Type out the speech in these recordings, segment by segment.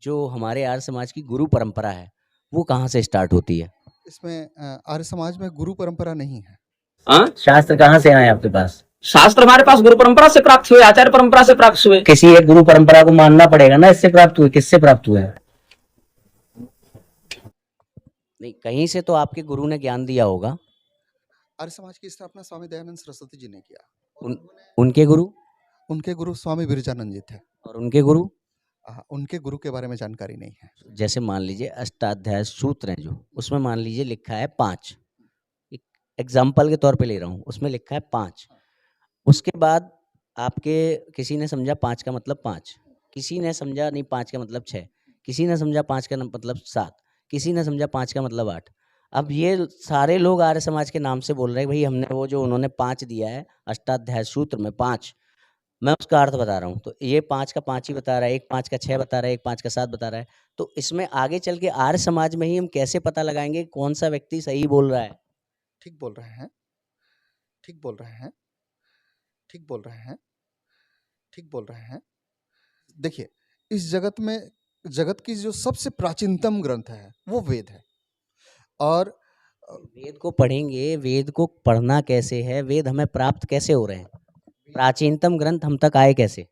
जो हमारे आर्य समाज की गुरु परंपरा है वो कहाँ से स्टार्ट होती है? इसमें आर्य समाज में गुरु परंपरा नहीं है। हाँ? शास्त्र कहाँ से आए आपके पास? शास्त्र हमारे पास गुरु परंपरा से प्राप्त हुए, आचार्य परंपरा से प्राप्त हुए। किसी एक गुरु परंपरा को मानना पड़ेगा ना, इससे प्राप्त हुए, किससे प्राप्त हुए? नहीं, कहीं से तो आपके गुरु ने ज्ञान दिया होगा। आर्य समाज की स्थापना स्वामी दयानंद सरस्वती जी ने किया। उनके गुरु स्वामी विरजानंद जी थे। और उनके गुरु? उनके गुरु के बारे में जानकारी नहीं है। जैसे मान लीजिए अष्टाध्याय सूत्र हैं जो, उसमें मान लीजिए लिखा है 5, एक एग्जाम्पल के तौर पे ले रहा हूँ, उसमें लिखा है 5। उसके बाद आपके किसी ने समझा 5 का मतलब 5, किसी ने समझा नहीं 5 का मतलब 6, किसी ने समझा 5 का मतलब 7, किसी ने समझा 5 का मतलब 8। अब ये सारे लोग आर्य समाज के नाम से बोल रहे हैं भाई हमने वो जो उन्होंने 5 दिया है अष्टाध्याय सूत्र में 5, मैं उसका अर्थ बता रहा हूँ, तो ये 5 का 5 ही बता रहा है, एक 5 का 6 बता रहा है, एक 5 का 7 बता रहा है। तो इसमें आगे चल के आर्य समाज में ही हम कैसे पता लगाएंगे कौन सा व्यक्ति सही बोल रहा है? ठीक बोल रहे हैं, ठीक बोल रहे हैं, ठीक बोल रहे हैं, ठीक बोल रहे हैं। देखिए, इस जगत की जो सबसे प्राचीनतम ग्रंथ है वो वेद है। और वेद को पढ़ेंगे, वेद को पढ़ना कैसे है, वेद हमें प्राप्त कैसे हो रहे हैं, प्राचीनतम ग्रंथ हम तक आए कैसे?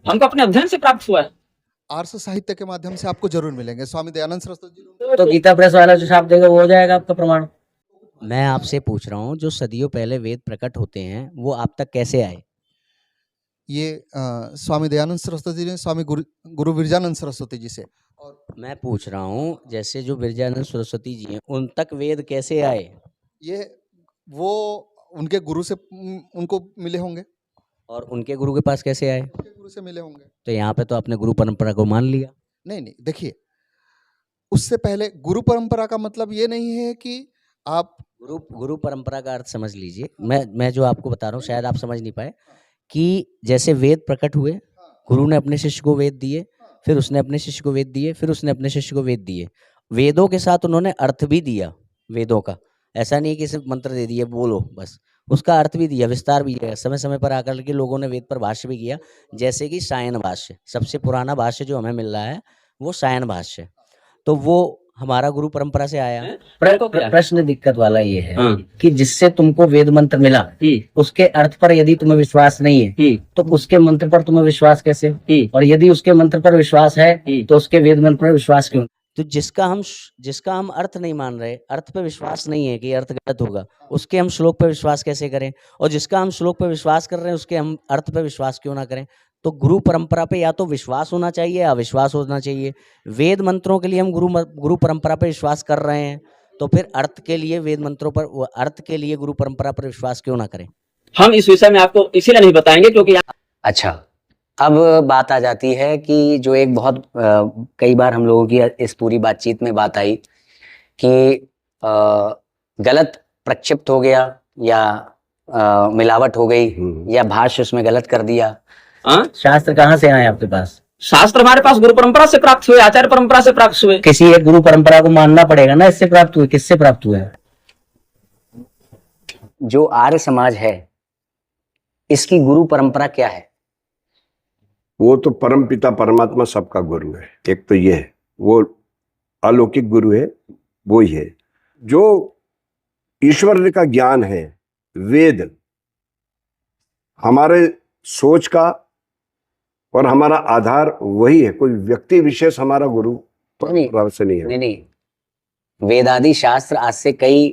हमको अपने अध्ययन से प्राप्त हुआ है। आर्ष साहित्य के माध्यम से आपको जरूर मिलेंगे। स्वामी दयानंद सरस्वती जी तो गीता प्रेस वाला जो छाप देगा वो हो जाएगा आपका प्रमाण। मैं आपसे पूछ रहा हूँ जो सदियों पहले वेद प्रकट होते हैं वो आप तक कैसे आए? ये स्वामी दयानंद सरस्वती जी ने स्वामी गुरु विरजानंद सरस्वती जी से। और मैं पूछ रहा हूँ जैसे जो विरजानंद सरस्वती जी हैं उन तक वेद कैसे आए? ये वो उनके गुरु से उनको मिले होंगे। और उनके गुरु के पास कैसे आए? उनके गुरु से मिले होंगे। तो यहाँ पे तो आपने गुरु परंपरा को मान लिया। नहीं, देखिए, उससे पहले गुरु परंपरा का मतलब ये नहीं है कि आप गुरु परंपरा का अर्थ समझ लीजिए। मैं जो आपको बता रहा हूँ शायद आप समझ नहीं पाए कि जैसे वेद प्रकट हुए, गुरु ने अपने शिष्य को वेद दिए, फिर उसने अपने शिष्य को वेद दिए, फिर उसने अपने शिष्य को वेद दिए। वेदों के साथ उन्होंने अर्थ भी दिया वेदों का। ऐसा नहीं कि सिर्फ मंत्र दे दिए बोलो बस, उसका अर्थ भी दिया, विस्तार भी किया। समय समय पर आकर के लोगों ने वेद पर भाष्य भी किया, जैसे कि सायन भाष्य, सबसे पुराना भाष्य जो हमें मिल रहा है वो सायन भाष्य। तो वो हमारा गुरु परंपरा से आया। प्रश्न दिक्कत वाला ये है कि जिससे तुमको वेद मंत्र मिला उसके अर्थ पर यदि तुम्हें विश्वास नहीं है तो उसके मंत्र पर तुम्हें विश्वास कैसे? और यदि उसके मंत्र पर विश्वास है तो उसके वेद मंत्र पर विश्वास क्यों? तो जिसका हम अर्थ नहीं मान रहे, अर्थ पे विश्वास नहीं है कि अर्थ गलत होगा, उसके हम श्लोक पे विश्वास कैसे करें? और जिसका हम श्लोक पे विश्वास कर रहे हैं उसके हम अर्थ पे विश्वास क्यों ना करें? तो गुरु परंपरा पे या तो विश्वास होना चाहिए या अविश्वास होना चाहिए। वेद मंत्रों के लिए हम गुरु परंपरा पे विश्वास कर रहे हैं, तो फिर अर्थ के लिए वेद मंत्रों पर, अर्थ के लिए गुरु परंपरा पर विश्वास क्यों ना करें? हम इस विषय में आपको इसीलिए नहीं बताएंगे क्योंकि अच्छा, अब बात आ जाती है कि जो एक बहुत कई बार हम लोगों की इस पूरी बातचीत में बात आई कि गलत प्रक्षिप्त हो गया या मिलावट हो गई या भाष्य उसमें गलत कर दिया। शास्त्र कहाँ से आए आपके पास? शास्त्र हमारे पास गुरु परंपरा से प्राप्त हुए, आचार्य परंपरा से प्राप्त हुए। किसी एक गुरु परंपरा को मानना पड़ेगा ना, इससे प्राप्त हुए, किससे प्राप्त हुए? जो आर्य समाज है इसकी गुरु परंपरा क्या है? वो तो परम पिता परमात्मा सबका गुरु है। एक तो ये है, वो अलौकिक गुरु है, वो ही है जो ईश्वर का ज्ञान है। वेद हमारे सोच का और हमारा आधार वही है, कोई व्यक्ति विशेष हमारा गुरु परंपरा से नहीं है। नहीं, वेदादि शास्त्र आज से कई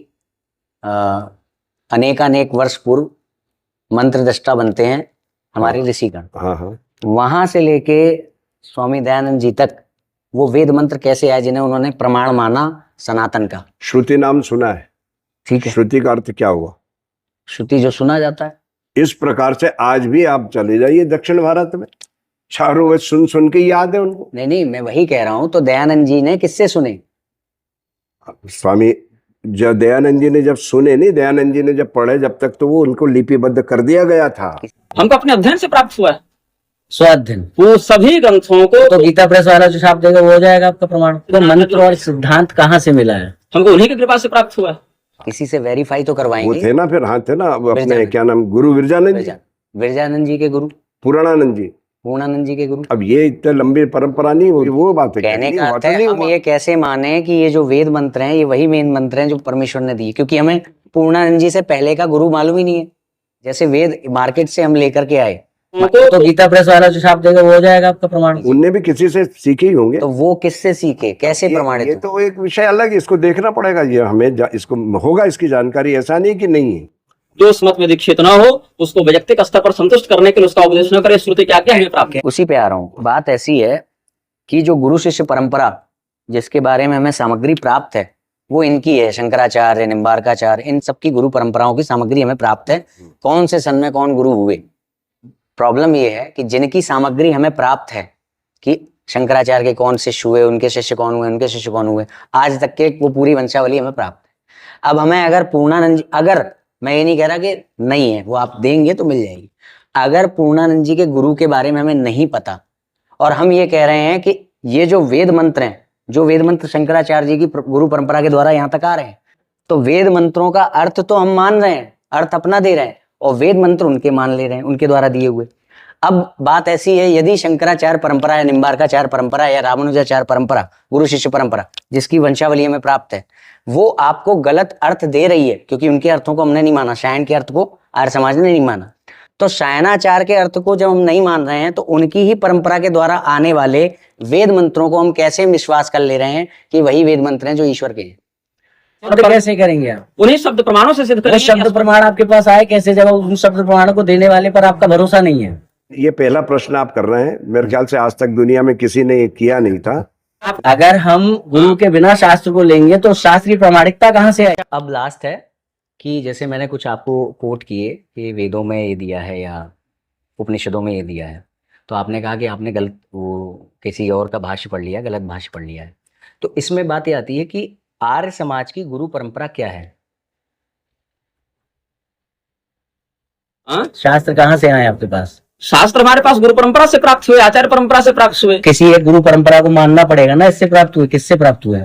अनेकानेक वर्ष पूर्व मंत्र दृष्टा बनते हैं हमारे ऋषिगण। हाँ। वहां से लेके स्वामी दयानंद जी तक वो वेद मंत्र कैसे आए जिन्हें उन्होंने प्रमाण माना सनातन का? श्रुति नाम सुना है? ठीक है, श्रुति का अर्थ क्या हुआ? श्रुति जो सुना जाता है। इस प्रकार से आज भी आप चले जाइए दक्षिण भारत में, चारों वेद सुन के याद है उनको। नहीं, मैं वही कह रहा हूं। तो दयानंद जी ने किससे सुने? स्वामी जब दयानंद जी ने जब सुने नहीं, दयानंद जी ने जब पढ़े, जब तक तो वो उनको लिपिबद्ध कर दिया गया था। हमको अपने अध्ययन से प्राप्त हुआ है। स्वाध्ययन वो सभी ग्रंथों को तो गीता प्रेस वाला जो छाप देगा वो हो जाएगा आपका प्रमाण। तो मंत्र और सिद्धांत कहाँ से मिला है? हमको उन्हीं की कृपा से प्राप्त हुआ है। किसी से वेरीफाई तो वो करवाएंगे। थे ना, फिर हाँ थे ना, अब अपने क्या नाम, गुरु विरजानंद जी, विरजानंद जी के गुरु पुराणानंद जी। पूर्णानंद जी के गुरु। अब ये इतने लंबी परंपरा नहीं होगी, वो बात है। कहने का अर्थ है हम ये कैसे माने कि ये जो वेद मंत्र हैं ये वही मेन मंत्र हैं जो परमेश्वर ने दिए, क्योंकि हमें पूर्णानंद जी से पहले का गुरु मालूम ही नहीं है। जैसे वेद मार्केट से हम लेकर के आए तो गीता प्रेस वाला जो छाप देगा वो हो जाएगा आपका प्रमाण। उनने भी किसी से सीखे ही होंगे। तो वो किससे सीखे, कैसे प्रमाणित? ये तो एक विषय अलग है, इसको देखना पड़ेगा। ये हमें इसको होगा इसकी जानकारी, ऐसा नहीं कि नहीं है। जो इस मत में दीक्षित ना हो उसको वैयक्तिक स्तर पर संतुष्ट करने के लिए उसका उपदेश न करे, श्रुति की आज्ञा हमें प्राप्त है। उसी पे आ रहा हूँ। बात ऐसी है कि जो गुरु शिष्य परंपरा जिसके बारे में हमें सामग्री प्राप्त है वो इनकी है, शंकराचार्य, निम्बार्काचार्य, इन सबकी गुरु परंपराओं की सामग्री हमें प्राप्त है। कौन से सन में कौन गुरु हुए। प्रॉब्लम ये है कि जिनकी सामग्री हमें प्राप्त है कि शंकराचार्य के कौन शिष्य हुए, उनके शिष्य कौन हुए, उनके शिष्य कौन हुए, आज तक के वो पूरी वंशावली हमें प्राप्त है। अब हमें अगर पूर्णानंद जी, अगर मैं ये नहीं कह रहा कि नहीं है, वो आप देंगे तो मिल जाएगी। अगर पूर्णानंद जी के गुरु के बारे में हमें नहीं पता और हम ये कह रहे हैं कि ये जो वेद मंत्र हैं, जो वेद मंत्र शंकराचार्य जी की गुरु परंपरा के द्वारा यहाँ तक आ रहे हैं, तो वेद मंत्रों का अर्थ तो हम मान रहे हैं, अर्थ अपना दे रहे हैं और वेद मंत्र उनके मान ले रहे हैं, उनके द्वारा दिए हुए। अब बात ऐसी है, यदि शंकराचार्य परंपरा या निम्बार्काचार्य परंपरा या रामानुजाचार्य परंपरा, गुरु शिष्य परंपरा जिसकी वंशावली हमें प्राप्त है, वो आपको गलत अर्थ दे रही है, क्योंकि उनके अर्थों को हमने नहीं माना, शायन के अर्थ को आर्य समाज ने नहीं माना, तो शायनाचार्य के अर्थ को जब हम नहीं मान रहे हैं तो उनकी ही परंपरा के द्वारा आने वाले वेद मंत्रों को हम कैसे विश्वास कर ले रहे हैं कि वही वेद मंत्र हैं जो ईश्वर के हैं। तो कैसे करेंगे आप? उन्हीं शब्द प्रमाणों से सिद्ध वो करेंगे। शब्द प्रमाण आपके पास आए कैसे जब उन शब्द प्रमाणों को देने वाले पर आपका भरोसा नहीं है? ये पहला प्रश्न आप कर रहे हैं, मेरे ख्याल से आज तक दुनिया में किसी ने ये किया नहीं था। अगर हम गुरु के बिना शास्त्र को लेंगे तो शास्त्रीय प्रामाणिकता कहाँ से आएगी? अब लास्ट है कि जैसे मैंने कुछ आपको कोट किए कि वेदों में ये दिया है या उपनिषदों में ये दिया है, तो आपने कहा कि आपने गलत वो किसी और का भाष्य पढ़ लिया, गलत भाष्य पढ़ लिया है। तो इसमें बात ये आती है कि आर्य समाज की गुरु परंपरा क्या है? शास्त्र कहाँ से आए आपके पास? शास्त्र हमारे पास गुरु परंपरा से प्राप्त हुए, आचार्य परंपरा से प्राप्त हुए। किसी एक गुरु परंपरा को मानना पड़ेगा ना, इससे प्राप्त हुए, किससे प्राप्त हुए?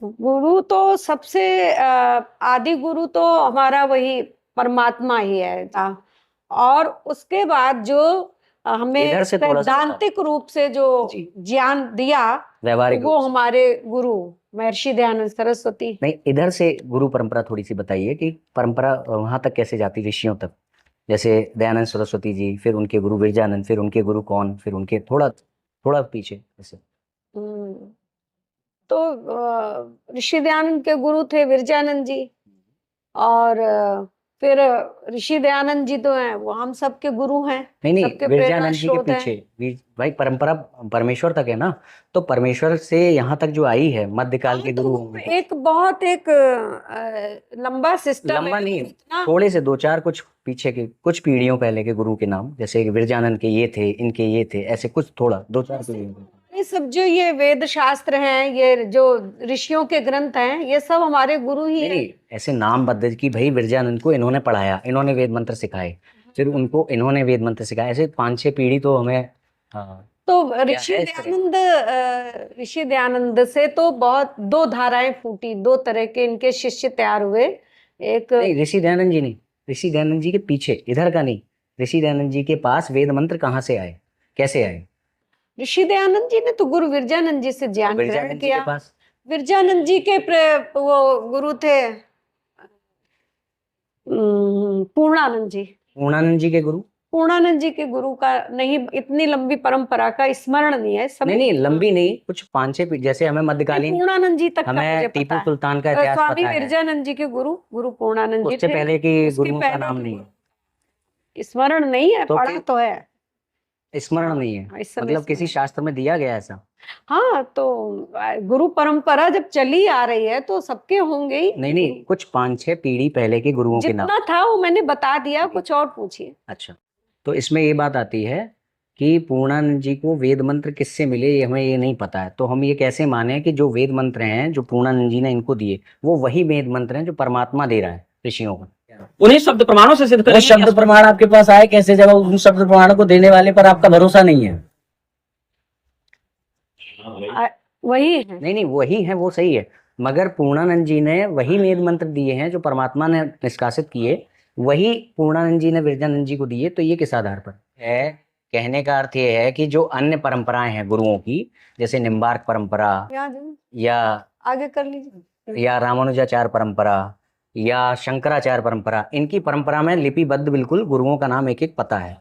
गुरु तो सबसे आदि गुरु तो हमारा वही परमात्मा ही है। और उसके बाद जो हमें इधर से थोड़ा सा सैद्धांतिक रूप से जो ज्ञान दिया व्यवहारिक वो हमारे गुरु महर्षि दयानंद सरस्वती। नहीं, इधर से गुरु परंपरा थोड़ी सी बताइए कि परंपरा वहां तक कैसे जाती, ऋषियों तक, जैसे दयानंद सरस्वती जी, फिर उनके गुरु विरजानंद, फिर उनके गुरु कौन, फिर उनके थोड़ा पीछे ऐसे। तो ऋषि दयानंद के गुरु थे विरजानंद जी, और फिर ऋषि दयानंद जी तो हैं वो हम सबके गुरु हैं। नहीं, सबके विरजानंद जी के प्रेरणा स्रोत पीछे भाई परंपरा परमेश्वर तक है ना, तो परमेश्वर से यहाँ तक जो आई है मध्यकाल के गुरु होंगे। एक बहुत एक लंबा सिस्टम लंबा है, नहीं, इतना थोड़े से दो चार कुछ पीछे के कुछ पीढ़ियों पहले के गुरु के नाम, जैसे विरजानंद के ये थे, इनके ये थे, ऐसे कुछ थोड़ा दो चार पीढ़ियों के। ये सब जो ये वेद शास्त्र हैं, ये जो ऋषियों के ग्रंथ हैं, ये सब हमारे गुरु ही हैं। नहीं, ऐसे नाम बदल कि भाई विरजानंद को इन्होंने पढ़ाया, इन्होंने वेद मंत्र सिखाए, फिर उनको इन्होंने वेद मंत्र सिखाए, ऐसे 5-6 पीढ़ी तो हमें। तो ऋषि दयानंद से तो बहुत दो धाराएं फूटी, दो तरह के इनके शिष्य तैयार हुए। एक नहीं, ऋषि दयानंद जी नहीं, ऋषि दयानंद जी के पीछे, इधर का नहीं, ऋषि दयानंद जी के पास वेद मंत्र कहाँ से आए, कैसे आए? ऋषि दयानंद जी ने तो गुरु विरजानंद जी से ज्ञान ग्रहण विरजानंद जी किया। के पास विरजानंद जी के वो गुरु थे पूर्णानंद जी। पूर्णानंद जी के गुरु? पूर्णानंद जी के गुरु का नहीं, इतनी लंबी परंपरा का स्मरण नहीं है। नहीं, लंबी नहीं, कुछ 5-6 पीढ़ी, जैसे हमें मध्यकालीन, पूर्णानंद जी तक का मुझे हमें पता टीपू है। सुल्तान का इतिहास स्वामी पता है, विरजानंद जी के गुरु पूर्णानंद जी उससे थे। पहले के उसके गुरुओं का पहले नाम के नहीं है, स्मरण नहीं है, तो पढ़ा फिर- तो है, स्मरण नहीं है, इस समय मतलब किसी शास्त्र में दिया गया ऐसा? हाँ, तो गुरु परंपरा जब चली आ रही है तो सबके होंगे ही। नहीं, कुछ 5-6 पीढ़ी पहले के गुरुओं के नाम। जितना था वो मैंने बता दिया, कुछ और पूछिए। अच्छा, तो इसमें ये बात आती है कि पूर्णानंद जी को वेद मंत्र किससे मिले, ये हमें ये नहीं पता है, तो हम ये कैसे माने कि जो वेद मंत्र हैं जो पूर्णानंद जी ने इनको दिए वो वही वेद मंत्र हैं जो परमात्मा दे रहा है ऋषियों को? उन्हीं शब्द प्रमाणों से सिद्ध वो करेंगे। शब्द प्रमाण आपके पास आए कैसे जब उन शब्द प्रमाणों को देने वाले पर आपका भरोसा नहीं है? वही है। नहीं, वही है, वो सही है, मगर पूर्णानंद जी ने वही वेद मंत्र दिए हैं जो परमात्मा ने निष्कासित किए, वही पूर्णानंद जी ने विरजानंद जी को दिए, तो ये किस आधार पर? है, कहने का अर्थ ये है कि जो अन्य परंपराएं हैं गुरुओं की, जैसे निम्बार्क परंपरा या आगे कर लीजिए। या रामानुजाचार्य परंपरा या शंकराचार्य परंपरा, इनकी परंपरा में लिपिबद्ध बिल्कुल गुरुओं का नाम एक एक पता है।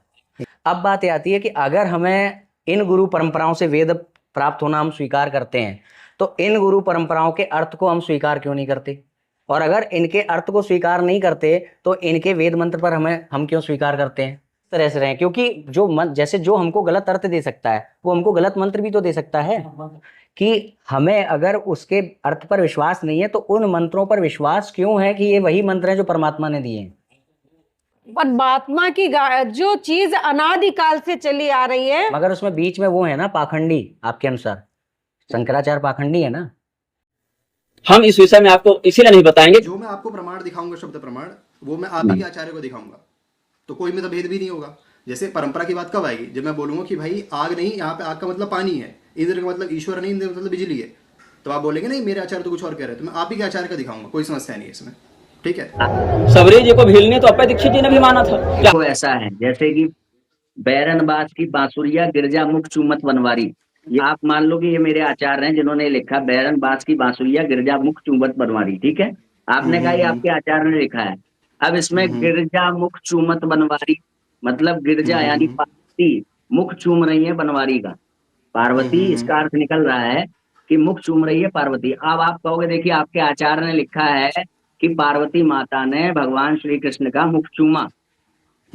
अब बात ये आती है कि अगर हमें इन गुरु परंपराओं से वेद प्राप्त होना हम स्वीकार करते हैं, तो इन गुरु परंपराओं के अर्थ को हम स्वीकार क्यों नहीं करते? और अगर इनके अर्थ को स्वीकार नहीं करते तो इनके वेद मंत्र पर हम क्यों स्वीकार करते हैं? इस तरह से रहे, क्योंकि जैसे जो हमको गलत अर्थ दे सकता है वो हमको गलत मंत्र भी तो दे सकता है। कि हमें अगर उसके अर्थ पर विश्वास नहीं है तो उन मंत्रों पर विश्वास क्यों है कि ये वही मंत्र हैं जो परमात्मा ने दिए हैं। परमात्मा की जो चीज अनादिकाल से चली आ रही है, मगर उसमें बीच में वो है ना पाखंडी, आपके अनुसार शंकराचार्य पाखंडी है ना। हम इस विषय में आपको इसीलिए नहीं बताएंगे। जो मैं आपको प्रमाण दिखाऊंगा, शब्द प्रमाण, वो मैं आप ही के आचार्य को दिखाऊंगा, तो कोई में तो भेद भी नहीं होगा। जैसे परंपरा की बात कब आएगी? जब मैं बोलूंगा कि भाई आग नहीं, यहाँ पे आग का मतलब पानी है, इंद्र का मतलब ईश्वर नहीं, इंद्र का मतलब बिजली है, तो आप बोलेंगे नहीं मेरे आचार्य तो कुछ और कह रहे हैं, तो मैं आप ही के आचार्य का दिखाऊंगा, कोई समस्या नहीं है इसमें। ठीक है। सबरी जी को भीलने तो अप्पय दीक्षित जी ने भी माना था। देखो ऐसा है जैसे कि बैरनबाज की बांसुरिया गिरजा मुख चूमत बनवारी, ये आप मान लो कि ये मेरे आचार्य हैं जिन्होंने लिखा बैरनबाज की बांसुरिया गिरजा मुख चूमत बनवारी। ठीक है, आपने कहा ये आपके आचार्य ने लिखा है। अब इसमें गिरजा मुख चूमत बनवारी मतलब गिरजा यानी पार्वती मुख चूम रही है बनवारी का, पार्वती इसका अर्थ निकल रहा है कि मुख चूम रही है पार्वती। अब आप कहोगे देखिए आपके आचार्य ने लिखा है कि पार्वती माता ने भगवान श्री कृष्ण का मुख चूमा।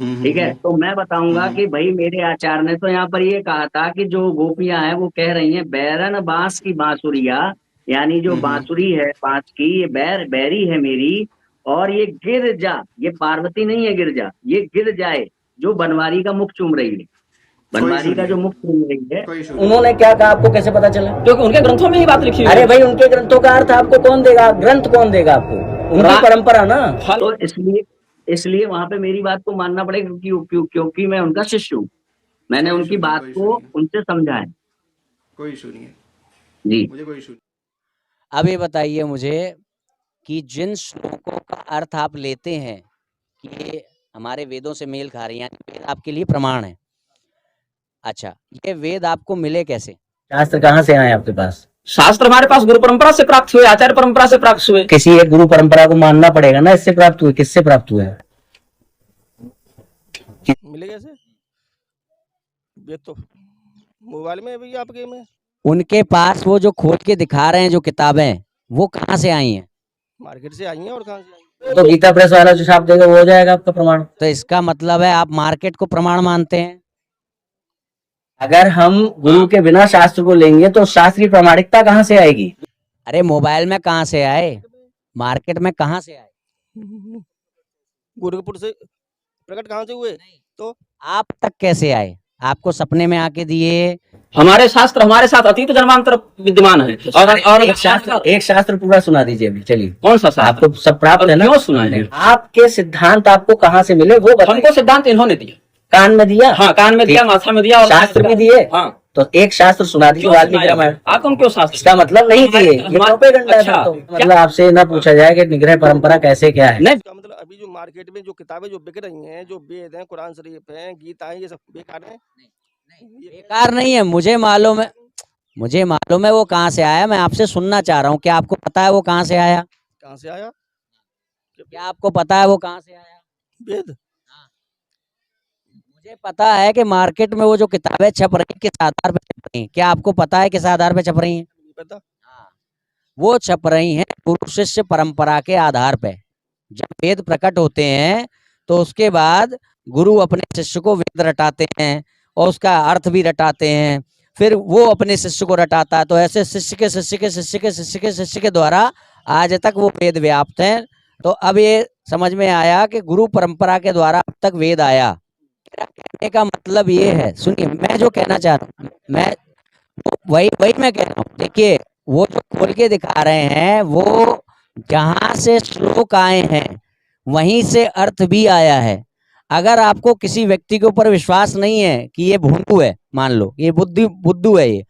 ठीक है, तो मैं बताऊंगा कि भाई मेरे आचार्य ने तो यहाँ पर ये कहा था कि जो गोपियां हैं वो कह रही हैं बैरन बांस की बांसुरिया, यानी जो बांसुरी है बांस की, ये बैरी है मेरी, और ये गिरजा, ये पार्वती नहीं है गिरजा, ये गिर जाए जो बनवारी का मुख चूम रही है, बनवारी का जो मुख चूम रही है। उन्होंने क्या कहा, आपको कैसे पता चला? क्योंकि उनके ग्रंथों में ये बात लिखी हुई है। अरे भाई उनके ग्रंथों का अर्थ आपको कौन देगा? ग्रंथ कौन देगा आपको? उनकी परंपरा ना। तो इसलिए वहां पे मेरी बात को मानना पड़ेगा क्योंकि मैं उनका शिष्य हूँ, मैंने उनकी बात को उनसे समझा है। कोई इशू नहीं है जी, मुझे, कोई इशू। अब ये बताइए मुझे कि जिन श्लोकों का अर्थ आप लेते हैं कि ये हमारे वेदों से मेल खा रही हैं, वेद आपके लिए प्रमाण है, अच्छा ये वेद आपको मिले कैसे? शास्त्र कहाँ से आए आपके पास? शास्त्र हमारे पास गुरु परंपरा से प्राप्त हुए, आचार्य परंपरा से प्राप्त हुए। किसी एक गुरु परंपरा को मानना पड़ेगा ना, इससे प्राप्त हुए, किससे प्राप्त हुए? मिले कैसे? ये तो मोबाइल में भी आपके में। उनके पास वो जो खोज के दिखा रहे हैं जो किताबें, वो कहाँ से आई हैं? मार्केट से आई हैं। और कहाँ से आई हैं? तो गीता प्रेस वाला जो छाप देगा वो हो जाएगा आपका प्रमाण। तो इसका मतलब है आप मार्केट को प्रमाण मानते हैं। अगर हम गुरु के बिना शास्त्र को लेंगे तो शास्त्र की प्रामाणिकता कहाँ से आएगी? अरे मोबाइल में कहाँ से आए, मार्केट में कहाँ से आए? गोरखपुर से प्रकट कहाँ से हुए? तो आप तक कैसे आए? आपको सपने में आके दिए? हमारे शास्त्र हमारे साथ अतीत जन्मांतर विद्यमान है। और एक शास्त्र पूरा सुना दीजिए अभी, चलिए। कौन सा शास्त्र? आपको सब प्राप्त है ना? क्यों सुना है? आपके सिद्धांत आपको कहाँ से मिले वो बताइए। हमको सिद्धांत इन्होंने दिया। कान में दिया? हाँ, कान में दिया, माथा में दिया, और शास्त्र भी दिए। हाँ, तो एक शास्त्र सुना दीजिए वाल्मीकि रामायण। आपको क्यों शास्त्र? इसका मतलब नहीं दिए, ये प्रोपेगेंडा है। तो मतलब आपसे ना पूछा जाए कि निग्रह परंपरा कैसे क्या है? नहीं, इसका मतलब अभी जो मार्केट में जो किताबें जो बिक रही हैं, जो वेद हैं, कुरान शरीफ है, गीता है, ये सब बेकार है। बेकार नहीं है, मुझे मालूम है वो कहाँ से आया। मैं आपसे सुनना चाह रहा हूँ, क्या आपको पता है वो कहाँ से आया? कहाँ से आया? क्या आपको पता है वो कहाँ से आया? वेद। मुझे पता है कि मार्केट में वो जो किताबें छप रही किस आधार पे छप रही हैं। क्या आपको पता है किस आधार पे छप रही हैं? पता। हाँ, वो छप रही हैं गुरु शिष्य परंपरा के आधार पे। जब वेद प्रकट होते हैं तो उसके बाद गुरु अपने शिष्य को वेद रटाते हैं और उसका अर्थ भी रटाते हैं, फिर वो अपने शिष्य को रटाता है। तो ऐसे शिष्य के शिष्य के शिष्य के शिष्य के शिष्य के द्वारा आज तक वो वेद व्याप्त हैं। तो अब ये समझ में आया कि गुरु परंपरा के द्वारा अब तक वेद आया। मेरा कहने का मतलब ये है, सुनिए मैं जो कहना चाह रहा हूँ, मैं वही मैं कह रहा हूँ। देखिए वो जो खोल के दिखा रहे हैं, वो जहां से श्लोक आए हैं वहीं से अर्थ भी आया है। अगर आपको किसी व्यक्ति के ऊपर विश्वास नहीं है कि ये भोंदू है, मान लो ये बुद्धू है, ये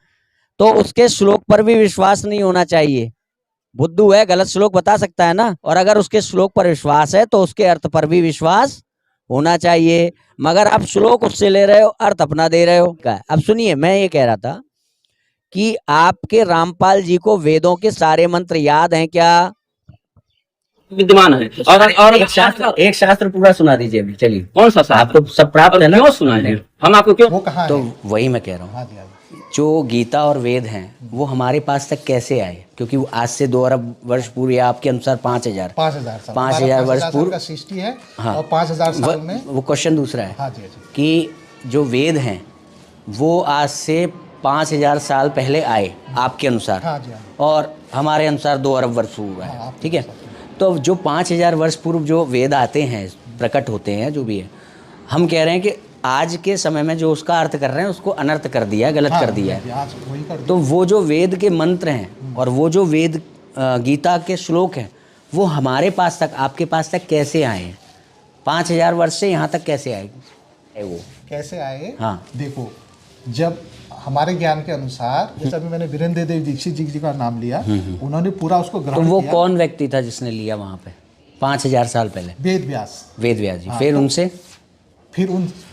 तो उसके श्लोक पर भी विश्वास नहीं होना चाहिए। बुद्धू है, गलत श्लोक बता सकता है ना, और अगर उसके श्लोक पर विश्वास है तो उसके अर्थ पर भी विश्वास होना चाहिए, मगर आप श्लोक उससे ले रहे हो, अर्थ अपना दे रहे हो। अब सुनिए, मैं ये कह रहा था कि आपके रामपाल जी को वेदों के सारे मंत्र याद हैं क्या? विद्यमान है। और एक शास्त्र पूरा सुना दीजिए अभी, चलिए। कौन सा शास्त्र? आपको सब प्राप्त है ना? क्यों सुनाए? हम आपको क्यों? वो कहाँ तो है? वही मैं कह रहा हूँ, हाँ जी, हाँ जी। जो गीता और वेद हैं वो हमारे पास तक कैसे आए? क्योंकि वो आज से 2 अरब वर्ष पूर्व या आपके अनुसार 5000 साल 5000 वर्ष पूर्व का सृष्टि है। हाँ। और 5000 साल में वो क्वेश्चन दूसरा है। हाँ जी, हाँ जी। कि जो वेद हैं वो आज से 5000 साल पहले आए आपके अनुसार। हाँ जी, हाँ जी। और हमारे अनुसार 2 अरब वर्ष पूर्व हाँ, आए, आपके ठीक है। अनुसार। तो जो 5000 वर्ष पूर्व जो वेद आते हैं, प्रकट होते हैं, जो भी है, हम कह रहे हैं कि आज के समय में जो उसका अर्थ कर रहे हैं उसको अनर्थ कर दिया है, गलत हाँ, कर दिया है। आज वही कर दिया। तो वो जो वेद के मंत्र हैं और वो जो वेद गीता के श्लोक हैं वो हमारे पास तक, आपके पास तक कैसे आए हैं? 5000 वर्ष से यहाँ तक कैसे आए वो? कैसे आए? हाँ। देखो, जब हमारे ज्ञान के अनुसार, जैसे अभी मैंने वीरेंद्र देव दीक्षित जी का नाम लिया, उन्होंने पूरा उसको तो ग्रहण वो किया। कौन व्यक्ति था जिसने लिया वहाँ पे 5000 साल पहले? वेद व्यास। वेद व्यास जी। हाँ, फिर तो उनसे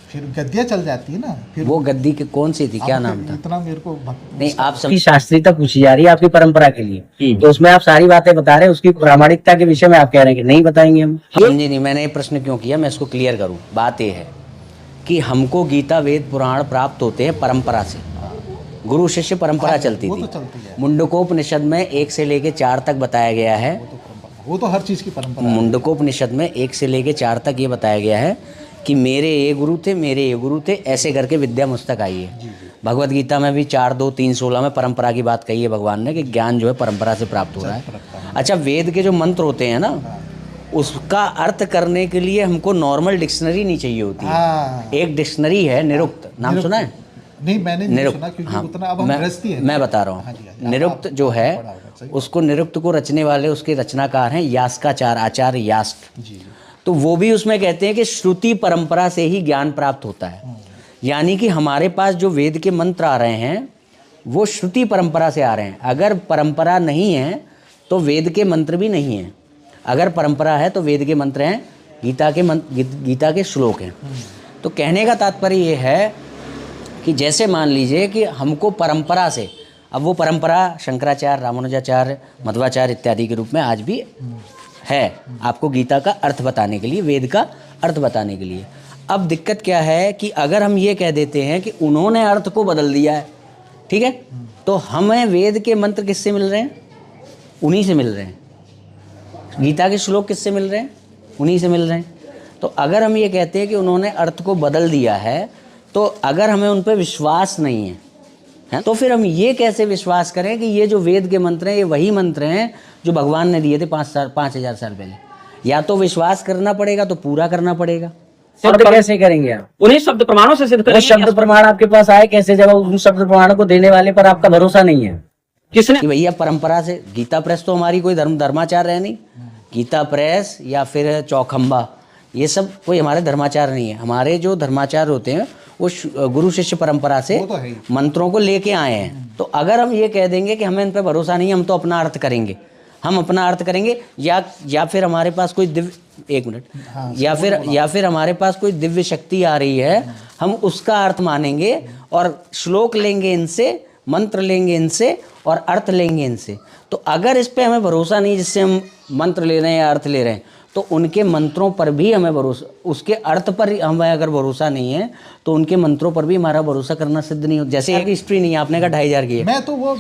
फिर गद्दियाँ चल जाती है ना। फिर वो गद्दी के कौन सी थी, क्या अब नाम था? इतना मेरे को नहीं, आप सभी शास्त्रीयता पूछी जा रही है आपकी परंपरा के लिए, तो उसमें आप सारी बातें बता रहे हैं, उसकी प्रामाणिकता के विषय में आप कह रहे हैं कि नहीं बताएंगे हम। समझे नहीं, मैंने ये प्रश्न क्यों किया, मैं इसको क्लियर करूं। बात ये है कि हमको गीता वेद पुराण प्राप्त होते हैं परंपरा से, गुरु शिष्य परंपरा चलती वो तो थी। चलती है। मुंडकोपनिषद में 1 से लेके 4 तक बताया गया है। वो तो हर चीज की परंपरा है। मुंडकोपनिषद में 1 से लेके 4 तक ये बताया गया है कि मेरे ये गुरु थे, मेरे ये गुरु थे, ऐसे करके विद्या मुझ तक आई है। भगवत गीता में भी 4:2-3:16 में परंपरा की बात कही है भगवान ने, कि ज्ञान जो है परंपरा से प्राप्त हो रहा है। अच्छा, वेद के जो मंत्र होते हैं ना, उसका अर्थ करने के लिए हमको नॉर्मल डिक्शनरी नहीं चाहिए होती है। हाँ। एक डिक्शनरी है निरुक्त, नाम सुना है? नहीं, मैंने नहीं निरुक्त, सुना, क्योंकि हाँ, उतना अब हम गृहस्थी है। मैं बता रहा हाँ जी, हाँ हूँ। जी। निरुक्त जो पढ़ा है होगा, सही। उसको, निरुक्त को रचने वाले उसके रचनाकार हैं यास्काचार्य, आचार्य यास्क। जी। तो वो भी उसमें कहते हैं कि श्रुति परंपरा से ही ज्ञान प्राप्त होता है। यानी कि हमारे पास जो वेद के मंत्र आ रहे हैं वो श्रुति परंपरा से आ रहे हैं। अगर परंपरा नहीं है तो वेद के मंत्र भी नहीं हैं। अगर परंपरा है तो वेद के मंत्र हैं, गीता के श्लोक हैं। तो कहने का तात्पर्य ये है कि जैसे मान लीजिए कि हमको परंपरा से, अब वो परंपरा शंकराचार्य, रामानुजाचार्य, मध्वाचार्य इत्यादि के रूप में आज भी है, आपको गीता का अर्थ बताने के लिए, वेद का अर्थ बताने के लिए। अब दिक्कत क्या है कि अगर हम ये कह देते हैं कि उन्होंने अर्थ को बदल दिया है, ठीक है, तो हमें वेद के मंत्र किससे मिल रहे हैं? उन्हीं से मिल रहे हैं। गीता के श्लोक किससे मिल रहे हैं? उन्हीं से मिल रहे हैं। तो अगर हम ये कहते हैं कि उन्होंने अर्थ को बदल दिया है, तो अगर हमें उन पर विश्वास नहीं है, तो फिर हम ये कैसे विश्वास करें कि ये जो वेद के मंत्र हैं ये वही मंत्र हैं जो भगवान ने दिए थे 5000 साल पहले? या तो विश्वास करना पड़ेगा, तो पूरा करना पड़ेगा। शब्द कैसे करेंगे आप? उन्हीं शब्द प्रमाणों से सिद्ध वो करेंगे। शब्द प्रमाण आपके पास आए कैसे जब उन शब्द प्रमाणों को देने वाले पर आपका भरोसा नहीं है? किसने? कि भैया परंपरा से, गीता प्रेस तो हमारी कोई धर्माचार्य है नहीं। गीता प्रेस या फिर चौखंबा, ये सब कोई हमारे धर्माचार्य नहीं है। हमारे जो धर्माचार्य होते हैं वो गुरु शिष्य परंपरा से मंत्रों को लेके आए हैं। तो अगर हम ये कह देंगे कि हमें इन पर भरोसा नहीं है, हम तो अपना अर्थ करेंगे, हम अपना अर्थ करेंगे, या फिर हमारे पास कोई दिव्य, एक मिनट, या फिर हमारे पास कोई दिव्य शक्ति आ रही है, हम उसका अर्थ मानेंगे और श्लोक लेंगे इनसे, मंत्र लेंगे इनसे और अर्थ लेंगे इनसे। तो अगर इस पे हमें भरोसा नहीं, जिससे हम मंत्र ले रहे हैं या अर्थ ले रहे हैं, तो उनके मंत्रों पर भी हमें भरोसा, उसके अर्थ पर हमें अगर भरोसा नहीं है तो उनके मंत्रों पर भी हमारा भरोसा करना सिद्ध नहीं हो। जैसे एक हिस्ट्री नहीं है, आपने कहा 2500 की है। मैं तो वो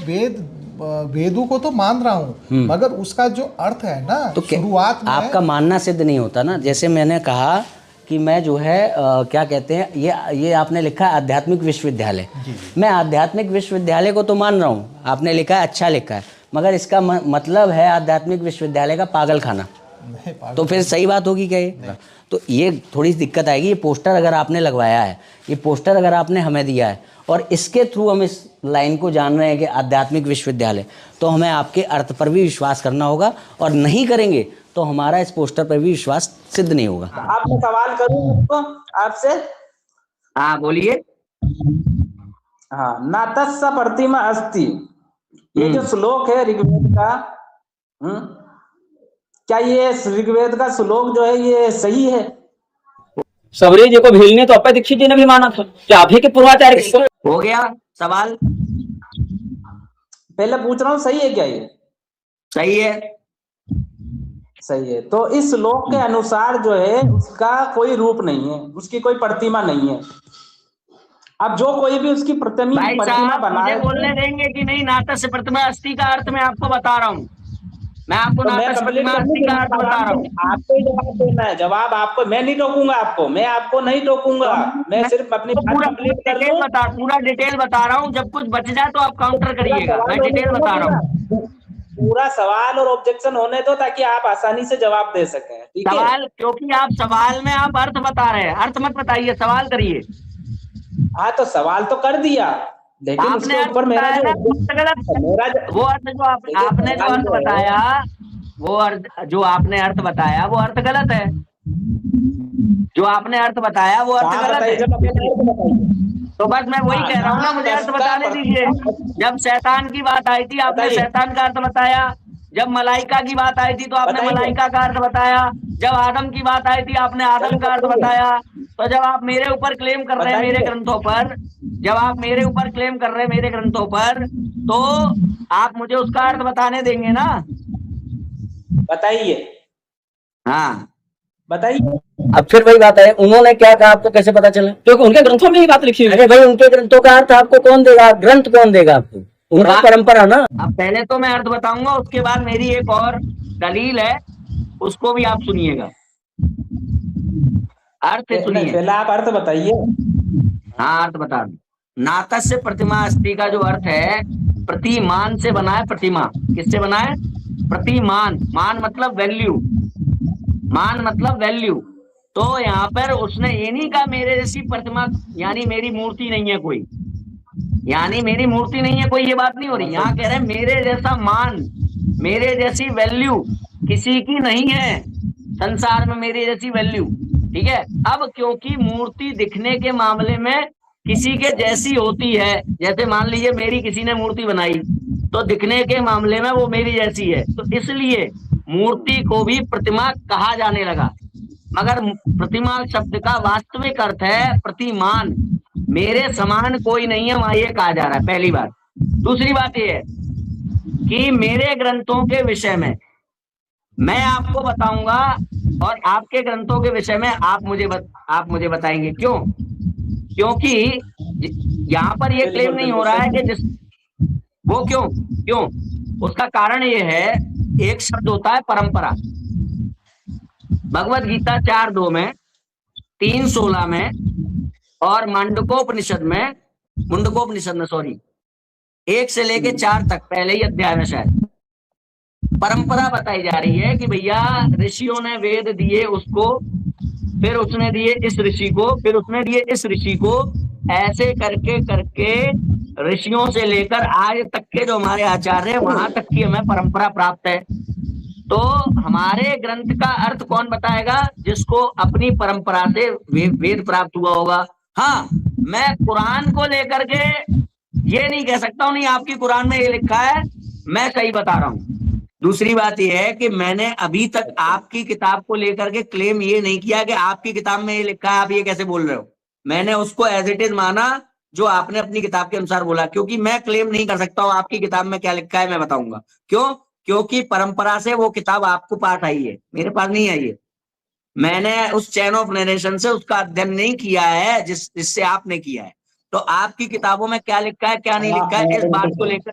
वेदों को तो मान रहा हूँ, मगर उसका जो अर्थ है ना, तो शुरुआत में आपका मानना सिद्ध नहीं होता ना। जैसे मैंने कहा कि मैं जो है क्या कहते हैं, ये आपने लिखा है आध्यात्मिक विश्वविद्यालय, मैं आध्यात्मिक विश्वविद्यालय को तो मान रहा हूँ, आपने लिखा है, अच्छा लिखा है, मगर इसका मतलब है आध्यात्मिक विश्वविद्यालय का पागल खाना। तो फिर सही बात होगी क्या ये? तो ये थोड़ी सी दिक्कत आएगी। ये पोस्टर अगर आपने लगवाया है, ये पोस्टर अगर आपने हमें दिया है और इसके थ्रू हम इस लाइन को जान रहे हैं कि आध्यात्मिक विश्वविद्यालय, तो हमें आपके अर्थ पर भी विश्वास करना होगा, और नहीं करेंगे तो हमारा इस पोस्टर पर भी विश्वास सिद्ध नहीं होगा। आप मैं सवाल करूं मुझको आपसे? हाँ बोलिए। हाँ, नातस्स प्रतिमा अस्ति, ये जो श्लोक है ऋग्वेद का, क्या ये ऋग्वेद का श्लोक जो है ये सही है? सबरी जी को भीलने तो अप्पय दीक्षित जी ने भी माना था, क्या आप ही के पूर्वाचार्य किसको? हो गया सवाल? पहले पूछ रहा हूँ सही है क्या ये? सही है। सही है। तो इस श्लोक के अनुसार जो है उसका कोई रूप नहीं है, उसकी कोई प्रतिमा नहीं है। अब जो कोई भी उसकी प्रतिमा भाई प्रतिमा साहब मुझे बनाए, बोलने देंगे कि नहीं? नातस्य प्रतिमा अस्थि का अर्थ मैं आपको बता रहा हूँ। मैं आपको तो मैं नातस्य कंप्लीट प्रतिमा अस्थि का अर्थ बता रहा हूँ। आपको ही जवाब देना है। जवाब आपको, मैं नहीं टोकूंगा आपको, मैं आपको नहीं टोकूंगा, मैं सिर्फ अपनी बात कंप्लीट कर लूं। पूरा डिटेल बता रहा हूँ, जब कुछ बच जाए तो आप काउंटर करिएगा। मैं डिटेल बता रहा हूँ। पूरा सवाल और ऑब्जेक्शन होने दो ताकि आप आसानी से जवाब दे सकें। ठीक है? सवाल, क्योंकि आप सवाल में आप अर्थ बता रहे हैं, अर्थ मत बताइए, सवाल करिए। हाँ तो सवाल तो कर दिया, लेकिन उसके ऊपर मेरा जो वो अर्थ जो आपने जो अर्थ बताया, वो अर्थ जो आपने अर्थ बताया वो अर्थ गलत है। जो आपने अर्थ बताया वो अर्थ गलत है। तो बस मैं वही कह रहा हूँ ना, मुझे अर्थ बताने दीजिए। जब शैतान की बात आई थी आपने शैतान का अर्थ बताया, जब मलाइका की बात आई थी तो आपने मलाइका का अर्थ बताया, जब आदम की बात आई थी आपने आदम का अर्थ बताया। तो जब आप मेरे ऊपर क्लेम कर रहे हैं मेरे ग्रंथों पर, जब आप मेरे ऊपर क्लेम कर रहे हैं मेरे ग्रंथों पर, तो आप मुझे उसका अर्थ बताने देंगे ना? बताइए। हाँ बताइए। अब फिर वही बात है, उन्होंने क्या कहा आपको कैसे पता चला? क्योंकि उनके ग्रंथों में ही बात लिखी हुई है। अरे भाई उनके ग्रंथों का अर्थ आपको कौन देगा? ग्रंथ कौन देगा आपको? उनका परंपरा ना। अब पहले तो मैं अर्थ बताऊंगा, उसके बाद मेरी एक और दलील है, उसको भी आप सुनिएगा। अर्थ सुनिए। पहले आप अर्थ बताइए। हाँ अर्थ बता दो। नातस्य प्रतिमा अस्थि का जो अर्थ है, प्रतिमान से बना है। प्रतिमा किससे बना है? प्रतिमान। मान मतलब वैल्यू, मान मतलब वैल्यू। तो यहाँ पर उसने ये नहीं कहा मेरे जैसी प्रतिमा, यानी मेरी मूर्ति नहीं है कोई, यानी मेरी मूर्ति नहीं है कोई, ये बात नहीं हो रही। यहाँ कह रहे हैं मेरे जैसा मान, मेरे जैसी वैल्यू किसी की नहीं है संसार में, मेरी जैसी वैल्यू। ठीक है? अब क्योंकि मूर्ति दिखने के मामले में किसी के जैसी होती है, जैसे मान लीजिए मेरी किसी ने मूर्ति बनाई तो दिखने के मामले में वो मेरी जैसी है, तो इसलिए मूर्ति को भी प्रतिमा कहा जाने लगा। मगर प्रतिमा शब्द का वास्तविक अर्थ है प्रतिमान, मेरे समान कोई नहीं है, वहां ये कहा जा रहा है। पहली बात। दूसरी बात ये है कि मेरे ग्रंथों के विषय में मैं आपको बताऊंगा और आपके ग्रंथों के विषय में आप मुझे बताएंगे। क्यों? क्योंकि यहाँ पर ये क्लेम नहीं हो रहा है कि जिस वो क्यों उसका कारण ये है, एक शब्द होता है परंपरा। भगवत गीता 4:2 में, 3:16 में और मुंडकोपनिषद में 1 से लेके 4 तक, पहले ही अध्याय में शायद परंपरा बताई जा रही है कि भैया ऋषियों ने वेद दिए उसको, फिर उसने दिए इस ऋषि को, फिर उसने दिए इस ऋषि को, ऐसे करके करके ऋषियों से लेकर आज तक के जो हमारे आचार्य हैं वहां तक की हमें परंपरा प्राप्त है। तो हमारे ग्रंथ का अर्थ कौन बताएगा? जिसको अपनी परंपरा से वेद प्राप्त हुआ होगा। हाँ, मैं कुरान को लेकर के ये नहीं कह सकता हूं नहीं आपकी कुरान में ये लिखा है, मैं सही बता रहा हूं। दूसरी बात यह है कि मैंने अभी तक आपकी किताब को लेकर के क्लेम ये नहीं किया कि आपकी किताब में ये लिखा है, आप ये कैसे बोल रहे हो। मैंने उसको एज इट इज माना जो आपने अपनी किताब के अनुसार बोला, क्योंकि मैं क्लेम नहीं कर सकता हूँ आपकी किताब में क्या लिखा है, मैं बताऊंगा। क्यों? क्योंकि परंपरा से वो किताब आपको पाठ आई है, मेरे पास नहीं आई है। मैंने उस चैन ऑफ नरेशन से उसका अध्ययन नहीं किया है जिससे आपने किया है। तो आपकी किताबों में क्या लिखा है क्या नहीं लिखा है, इस बात को लेकर